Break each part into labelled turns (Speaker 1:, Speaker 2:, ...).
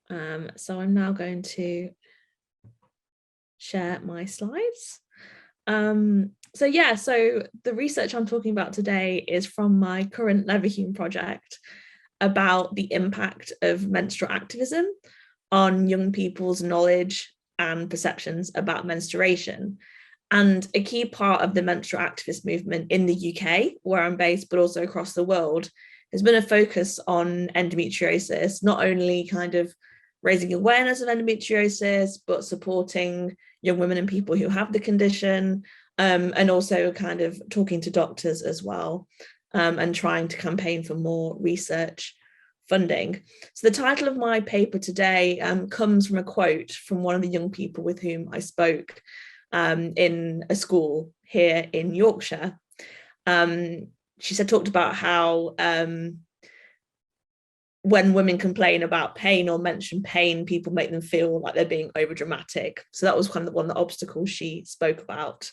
Speaker 1: So I'm now going to share my slides. So the research I'm talking about today is from my current Leverhulme project about the impact of menstrual activism on young people's knowledge and perceptions about menstruation. And a key part of the menstrual activist movement in the UK, where I'm based, but also across the world, has been a focus on endometriosis, not only kind of raising awareness of endometriosis, but supporting young women and people who have the condition, and also kind of talking to doctors as well, and trying to campaign for more research funding. So the title of my paper today comes from a quote from one of the young people with whom I spoke in a school here in Yorkshire. She talked about how when women complain about pain or mention pain, people make them feel like they're being over dramatic. So that was kind of one of the obstacles she spoke about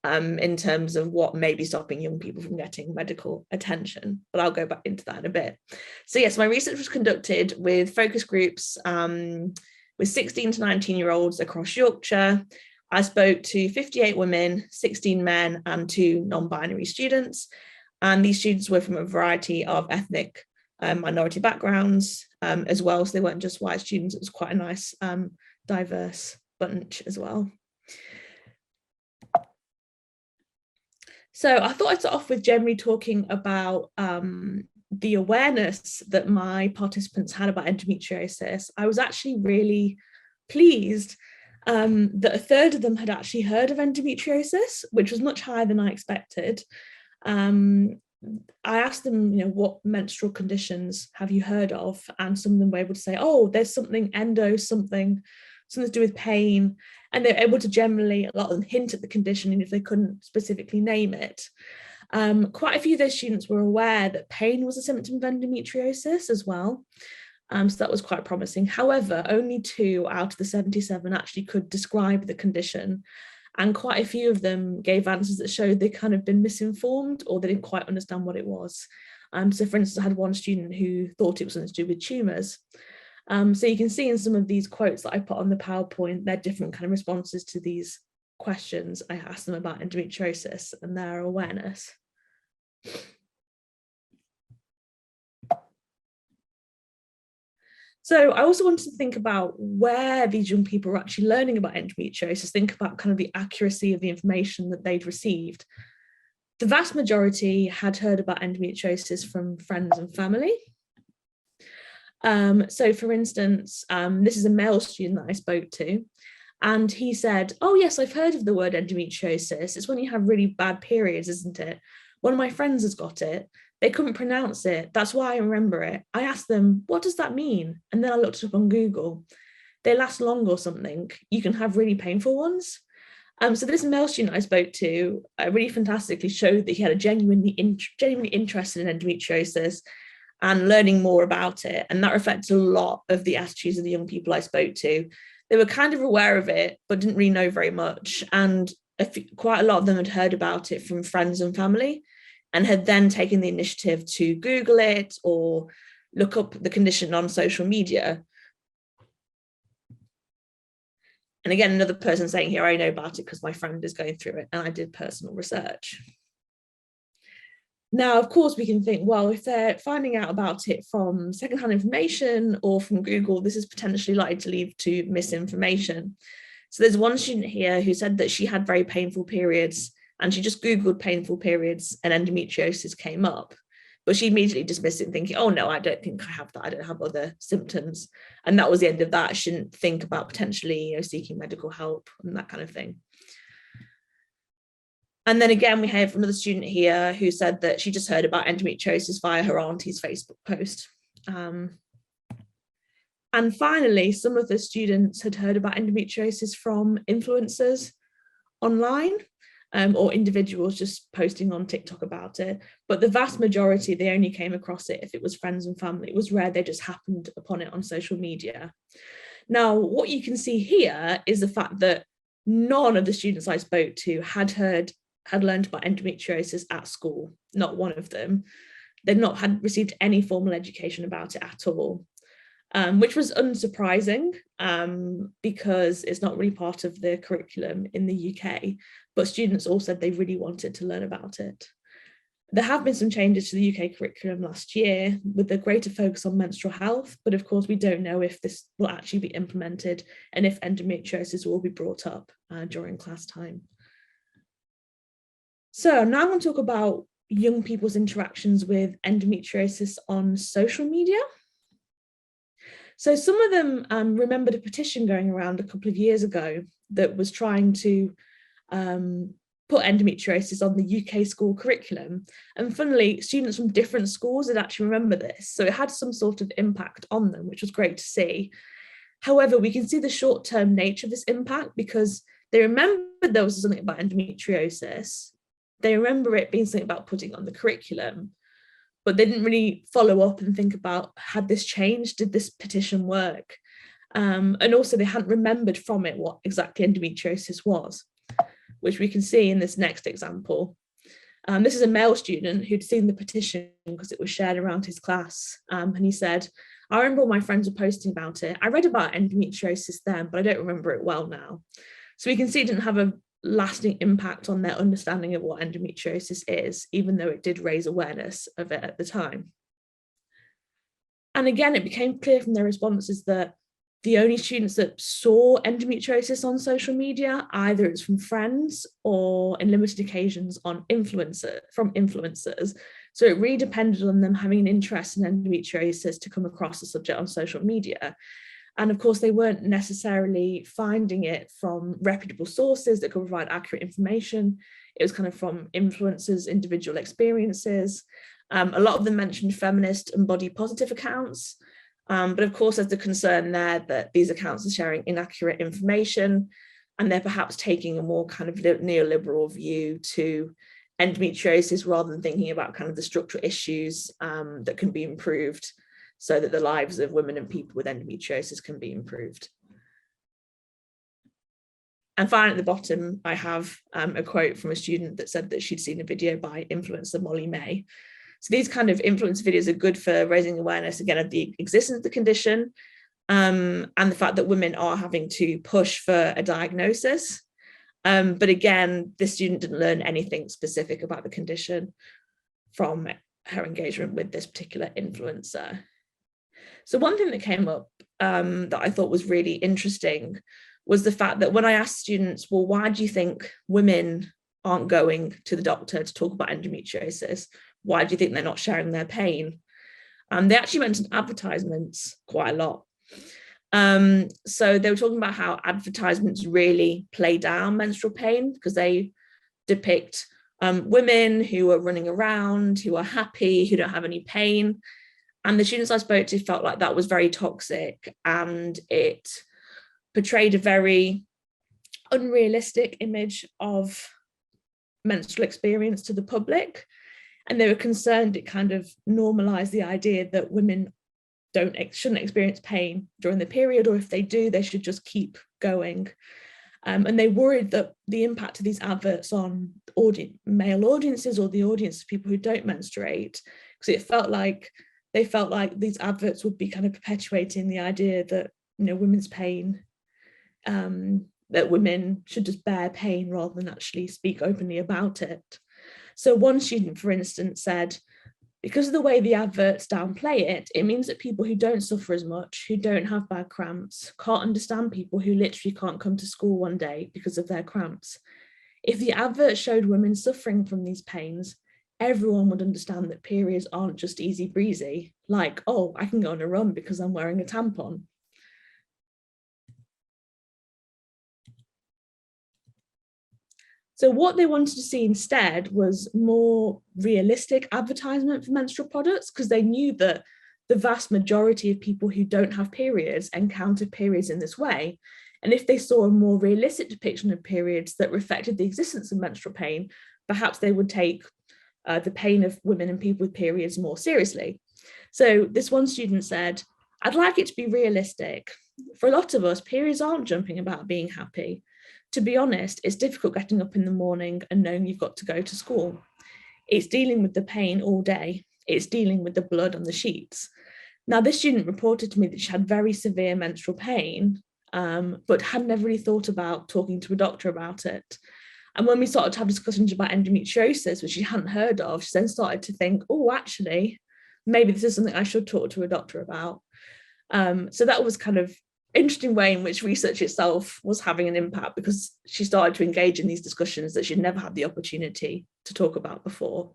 Speaker 1: in terms of what may be stopping young people from getting medical attention. But I'll go back into that in a bit. So yes, my research was conducted with focus groups with 16 to 19-year-olds across Yorkshire. I spoke to 58 women, 16 men, and 2 non-binary students. And these students were from a variety of ethnic minority backgrounds as well. So they weren't just white students, it was quite a nice diverse bunch as well. So I thought I'd start off with generally talking about the awareness that my participants had about endometriosis. I was actually really pleased that a third of them had actually heard of endometriosis, which was much higher than I expected. I asked them, what menstrual conditions have you heard of? And some of them were able to say, oh, there's something something to do with pain. And they're able to generally, a lot of them hint at the condition, and if they couldn't specifically name it. Quite a few of those students were aware that pain was a symptom of endometriosis as well. So that was quite promising. However, only 2 out of the 77 actually could describe the condition. And quite a few of them gave answers that showed they kind of been misinformed, or they didn't quite understand what it was. So for instance, I had one student who thought it was something to do with tumours. So you can see in some of these quotes that I put on the PowerPoint, they're different kind of responses to these questions. I asked them about endometriosis and their awareness. So I also wanted to think about where these young people were actually learning about endometriosis, think about kind of the accuracy of the information that they'd received. The vast majority had heard about endometriosis from friends and family. So for instance, this is a male student that I spoke to, and he said, oh yes, I've heard of the word endometriosis. It's when you have really bad periods, isn't it? One of my friends has got it. They couldn't pronounce it. That's why I remember it. I asked them, what does that mean? And then I looked it up on Google. They last long or something. You can have really painful ones. So this male student I spoke to really fantastically showed that he had a genuinely interested in endometriosis and learning more about it. And that reflects a lot of the attitudes of the young people I spoke to. They were kind of aware of it, but didn't really know very much. And quite a lot of them had heard about it from friends and family, and had then taken the initiative to Google it or look up the condition on social media. And again, another person saying here, I know about it because my friend is going through it and I did personal research. Now, of course, we can think, well, if they're finding out about it from secondhand information or from Google, this is potentially likely to lead to misinformation. So there's one student here who said that she had very painful periods, and she just Googled painful periods and endometriosis came up. But she immediately dismissed it, thinking, oh no, I don't think I have that. I don't have other symptoms. And that was the end of that. She didn't think about potentially seeking medical help and that kind of thing. And then again, we have another student here who said that she just heard about endometriosis via her auntie's Facebook post. And finally, some of the students had heard about endometriosis from influencers online, or individuals just posting on TikTok about it. But the vast majority, they only came across it if it was friends and family. It was rare they just happened upon it on social media. Now, what you can see here is the fact that none of the students I spoke to had learned about endometriosis at school, not one of them. They'd not had received any formal education about it at all. which was unsurprising because it's not really part of the curriculum in the UK, but students all said they really wanted to learn about it. There have been some changes to the UK curriculum last year with a greater focus on menstrual health, but of course we don't know if this will actually be implemented and if endometriosis will be brought up during class time. So now I'm going to talk about young people's interactions with endometriosis on social media. So some of them remembered a petition going around a couple of years ago that was trying to put endometriosis on the UK school curriculum. And funnily, students from different schools did actually remember this. So it had some sort of impact on them, which was great to see. However, we can see the short-term nature of this impact because they remembered there was something about endometriosis. They remember it being something about putting on the curriculum, but they didn't really follow up and think about, had this changed? Did this petition work? And also they hadn't remembered from it what exactly endometriosis was, which we can see in this next example. This is a male student who'd seen the petition because it was shared around his class. And he said, I remember all my friends were posting about it. I read about endometriosis then, but I don't remember it well now. So we can see it didn't have a lasting impact on their understanding of what endometriosis is, even though it did raise awareness of it at the time. And again, it became clear from their responses that the only students that saw endometriosis on social media, either it's from friends or in limited occasions from influencers. So it really depended on them having an interest in endometriosis to come across the subject on social media. And of course, they weren't necessarily finding it from reputable sources that could provide accurate information. It was kind of from influencers' individual experiences. A lot of them mentioned feminist and body positive accounts. But of course, there's the concern there that these accounts are sharing inaccurate information and they're perhaps taking a more kind of neoliberal view to endometriosis rather than thinking about kind of the structural issues that can be improved so that the lives of women and people with endometriosis can be improved. And finally, at the bottom, I have a quote from a student that said that she'd seen a video by influencer Molly May. So these kind of influencer videos are good for raising awareness, again, of the existence of the condition and the fact that women are having to push for a diagnosis. But again, this student didn't learn anything specific about the condition from her engagement with this particular influencer. So one thing that came up that I thought was really interesting was the fact that when I asked students, well, why do you think women aren't going to the doctor to talk about endometriosis? Why do you think they're not sharing their pain? They actually mentioned advertisements quite a lot. So they were talking about how advertisements really play down menstrual pain because they depict women who are running around, who are happy, who don't have any pain. And the students I spoke to felt like that was very toxic and it portrayed a very unrealistic image of menstrual experience to the public. And they were concerned it kind of normalized the idea that women shouldn't experience pain during the period, or if they do, they should just keep going. And they worried that the impact of these adverts on male audiences or the audience of people who don't menstruate, because they felt like these adverts would be kind of perpetuating the idea that, you know, women's pain, that women should just bear pain rather than actually speak openly about it. So one student, for instance, said, because of the way the adverts downplay it, it means that people who don't suffer as much, who don't have bad cramps, can't understand people who literally can't come to school one day because of their cramps. If the advert showed women suffering from these pains, everyone would understand that periods aren't just easy breezy, like, oh, I can go on a run because I'm wearing a tampon. So what they wanted to see instead was more realistic advertisement for menstrual products, because they knew that the vast majority of people who don't have periods encounter periods in this way. And if they saw a more realistic depiction of periods that reflected the existence of menstrual pain, perhaps they would take the pain of women and people with periods more seriously. So this one student said, I'd like it to be realistic. For a lot of us, periods aren't jumping about being happy. To be honest, it's difficult getting up in the morning and knowing you've got to go to school. It's dealing with the pain all day. It's dealing with the blood on the sheets. Now, this student reported to me that she had very severe menstrual pain, but had never really thought about talking to a doctor about it. And when we started to have discussions about endometriosis, which she hadn't heard of, she then started to think, oh, actually, maybe this is something I should talk to a doctor about. So that was kind of interesting way in which research itself was having an impact, because she started to engage in these discussions that she'd never had the opportunity to talk about before.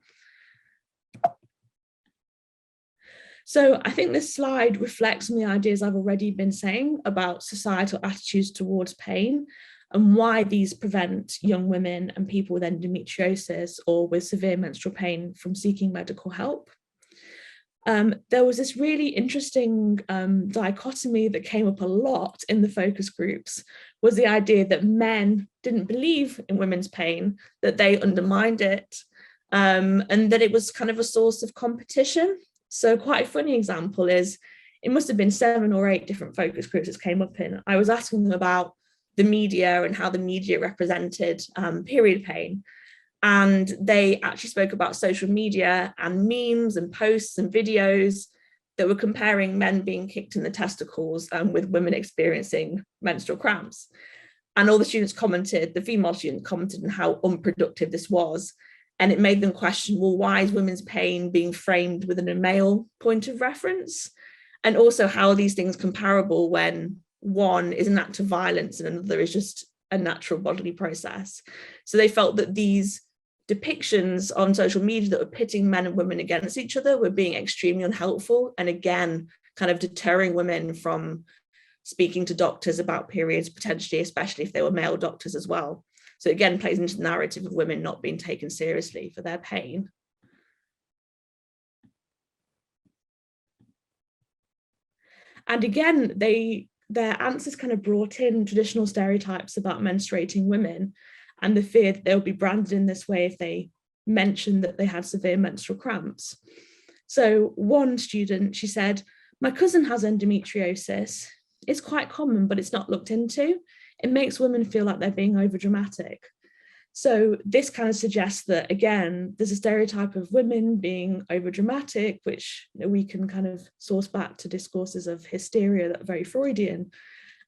Speaker 1: So I think this slide reflects on the ideas I've already been saying about societal attitudes towards pain and why these prevent young women and people with endometriosis or with severe menstrual pain from seeking medical help. There was this really interesting dichotomy that came up a lot in the focus groups, was the idea that men didn't believe in women's pain, that they undermined it, and that it was kind of a source of competition. So quite a funny example is, it must have been 7 or 8 different focus groups this came up in. I was asking them about the media and how the media represented period pain. And they actually spoke about social media and memes and posts and videos that were comparing men being kicked in the testicles with women experiencing menstrual cramps. And all the students commented, the female students commented on how unproductive this was. And it made them question, well, why is women's pain being framed within a male point of reference? And also, how are these things comparable when one is an act of violence and another is just a natural bodily process? So they felt that these depictions on social media that were pitting men and women against each other were being extremely unhelpful, and again, kind of deterring women from speaking to doctors about periods, potentially, especially if they were male doctors as well. So again, plays into the narrative of women not being taken seriously for their pain. And again, their answers kind of brought in traditional stereotypes about menstruating women and the fear that they'll be branded in this way if they mentioned that they had severe menstrual cramps. So one student, she said, my cousin has endometriosis. It's quite common, but it's not looked into. It makes women feel like they're being overdramatic. So this kind of suggests that, again, there's a stereotype of women being overdramatic, which we can kind of source back to discourses of hysteria that are very Freudian.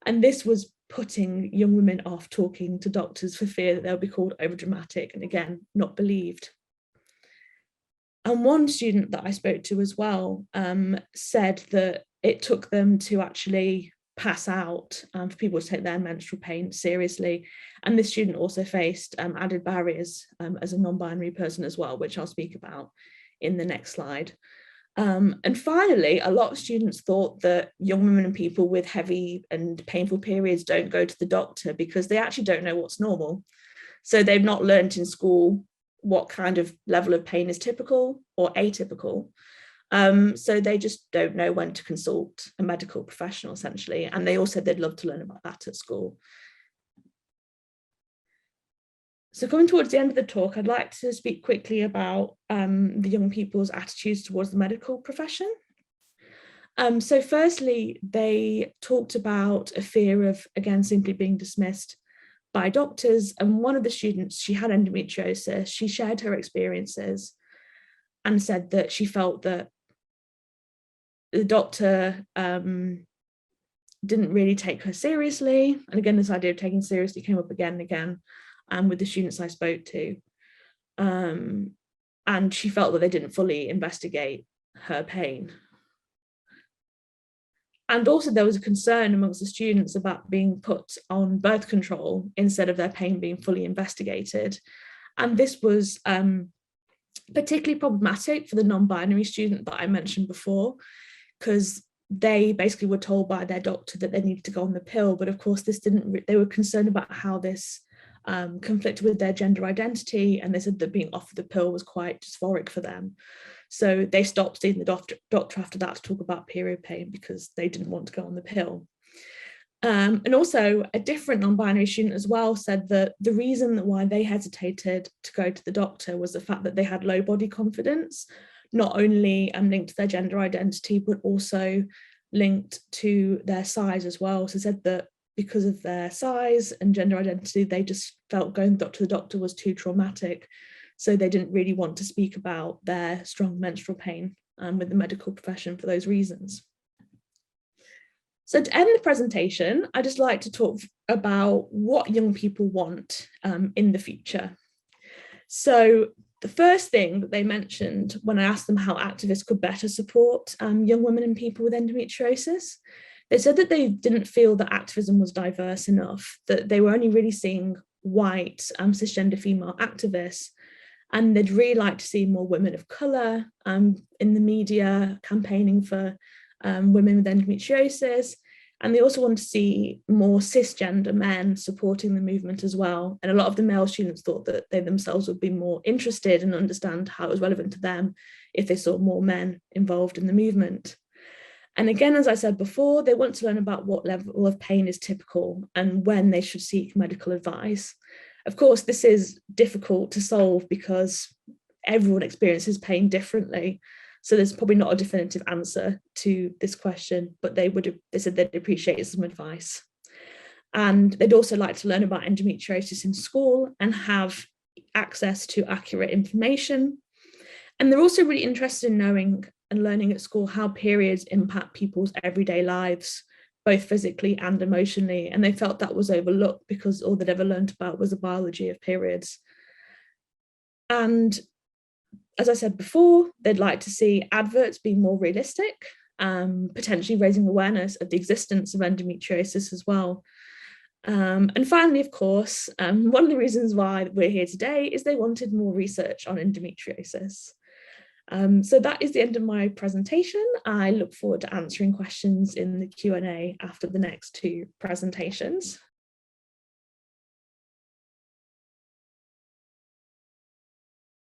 Speaker 1: And this was putting young women off talking to doctors for fear that they'll be called overdramatic and, again, not believed. And one student that I spoke to as well said that it took them to actually pass out for people to take their menstrual pain seriously. And this student also faced added barriers as a non-binary person as well, which I'll speak about in the next slide. And finally, a lot of students thought that young women and people with heavy and painful periods don't go to the doctor because they actually don't know what's normal. So they've not learned in school what kind of level of pain is typical or atypical. So they just don't know when to consult a medical professional, essentially. And they all said they'd love to learn about that at school. So coming towards the end of the talk, I'd like to speak quickly about the young people's attitudes towards the medical profession. So firstly, they talked about a fear of, again, simply being dismissed by doctors. And one of the students, she had endometriosis. She shared her experiences and said that she felt that the doctor didn't really take her seriously. And again, this idea of taking seriously came up again and again with the students I spoke to. And she felt that they didn't fully investigate her pain. And also there was a concern amongst the students about being put on birth control instead of their pain being fully investigated. And this was particularly problematic for the non-binary student that I mentioned before, because they basically were told by their doctor that they needed to go on the pill. But of course, they were concerned about how this conflicted with their gender identity. And they said that being offered the pill was quite dysphoric for them. So they stopped seeing the doctor after that to talk about period pain because they didn't want to go on the pill. And also a different non-binary student as well said that the reason why they hesitated to go to the doctor was the fact that they had low body confidence, not only linked to their gender identity, but also linked to their size as well. So said that because of their size and gender identity, they just felt going to the doctor was too traumatic. So they didn't really want to speak about their strong menstrual pain with the medical profession for those reasons. So to end the presentation, I'd just like to talk about what young people want in the future. So the first thing that they mentioned when I asked them how activists could better support young women and people with endometriosis, they said that they didn't feel that activism was diverse enough, that they were only really seeing white cisgender female activists, and they'd really like to see more women of colour in the media campaigning for women with endometriosis. And they also want to see more cisgender men supporting the movement as well. And a lot of the male students thought that they themselves would be more interested and understand how it was relevant to them if they saw more men involved in the movement. And again, as I said before, they want to learn about what level of pain is typical and when they should seek medical advice. Of course, this is difficult to solve because everyone experiences pain differently. So there's probably not a definitive answer to this question, but they said they'd appreciate some advice. And they'd also like to learn about endometriosis in school and have access to accurate information. And they're also really interested in knowing and learning at school how periods impact people's everyday lives, both physically and emotionally. And they felt that was overlooked because all they'd ever learned about was the biology of periods. And as I said before, they'd like to see adverts be more realistic, potentially raising awareness of the existence of endometriosis as well. And finally, of course, one of the reasons why we're here today is they wanted more research on endometriosis. So that is the end of my presentation. I look forward to answering questions in the Q&A after the next two presentations.